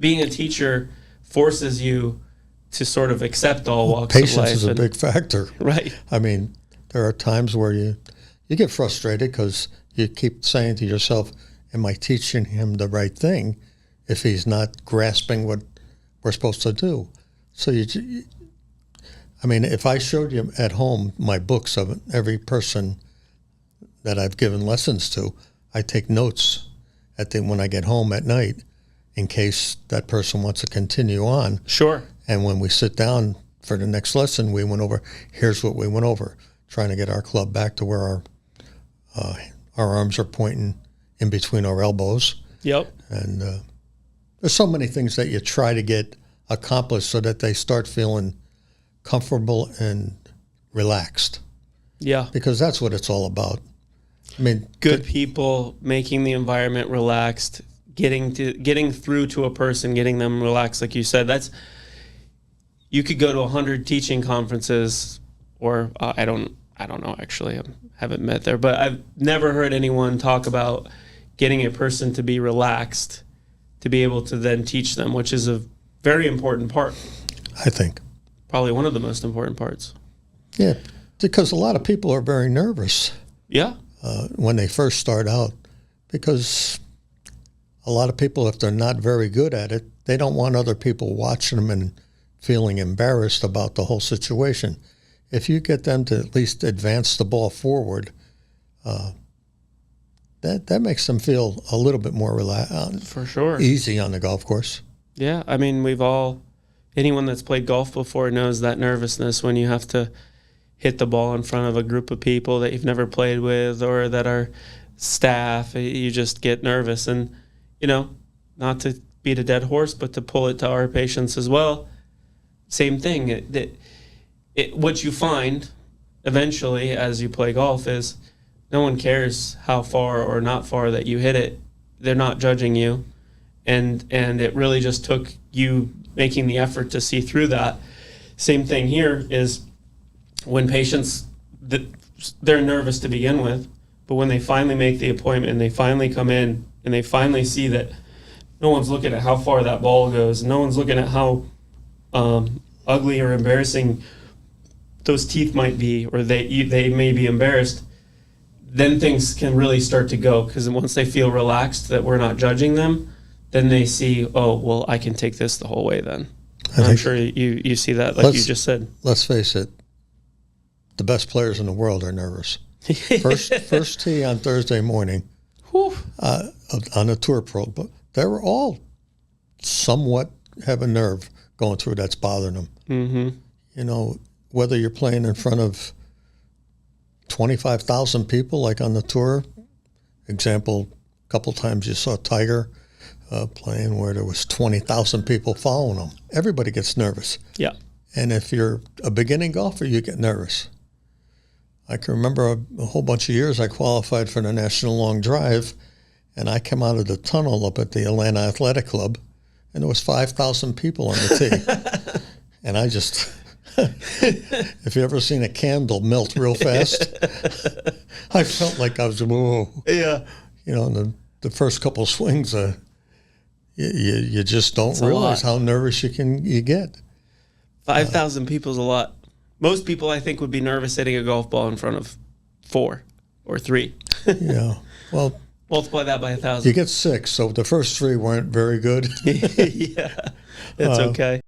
being a teacher forces you to sort of accept all walks of life. Patience is a big factor. Right. I mean, there are times where you get frustrated because you keep saying to yourself, am I teaching him the right thing if he's not grasping what we're supposed to do? So I mean, if I showed you at home my books of every person that I've given lessons to, I take notes when I get home at night in case that person wants to continue on. Sure. And when we sit down for the next lesson, here's what we went over, trying to get our club back to where our arms are pointing in between our elbows. Yep. And there's so many things that you try to get accomplished so that they start feeling comfortable and relaxed. Yeah. Because that's what it's all about. I mean, good people, making the environment relaxed, getting through to a person, getting them relaxed, like you said. You could go to 100 teaching conferences, or I don't know, actually, I haven't met there, but I've never heard anyone talk about getting a person to be relaxed, to be able to then teach them, which is a very important part. I think. Probably one of the most important parts. Yeah, because a lot of people are very nervous. Yeah. When they first start out, because a lot of people, if they're not very good at it, they don't want other people watching them and feeling embarrassed about the whole situation. If you get them to at least advance the ball forward, that makes them feel a little bit more for sure, easy on the golf course. Yeah, I mean, anyone that's played golf before knows that nervousness when you have to hit the ball in front of a group of people that you've never played with or that are staff. You just get nervous. And, not to beat a dead horse, but to pull it to our patients as well, same thing. What you find eventually as you play golf is no one cares how far or not far that you hit it. They're not judging you. And it really just took you making the effort to see through that. Same thing here is when patients, they're nervous to begin with, but when they finally make the appointment and they finally come in and they finally see that no one's looking at how far that ball goes, no one's looking at how ugly or embarrassing those teeth might be, or they may be embarrassed, then things can really start to go, because once they feel relaxed that we're not judging them, then they see, oh, well, I can take this the whole way then. I'm sure you see that, like you just said. Let's face it, the best players in the world are nervous. First tee on Thursday morning on the tour pro, but they were all somewhat have a nerve going through that's bothering them. Mm-hmm. Whether you're playing in front of 25,000 people like on the tour, example, a couple times you saw Tiger playing where there was 20,000 people following him. Everybody gets nervous. Yeah. And if you're a beginning golfer, you get nervous. I can remember a whole bunch of years I qualified for the National Long Drive, and I came out of the tunnel up at the Atlanta Athletic Club, and there was 5,000 people on the tee. And I just, if you ever seen a candle melt real fast, I felt like I was, whoa. Yeah. The first couple swings, you just don't realize how nervous you get. 5,000 people's a lot. Most people, I think, would be nervous hitting a golf ball in front of 4 or 3. Yeah. Well, multiply that by 1,000. You get 6, so the first 3 weren't very good. Yeah, it's okay.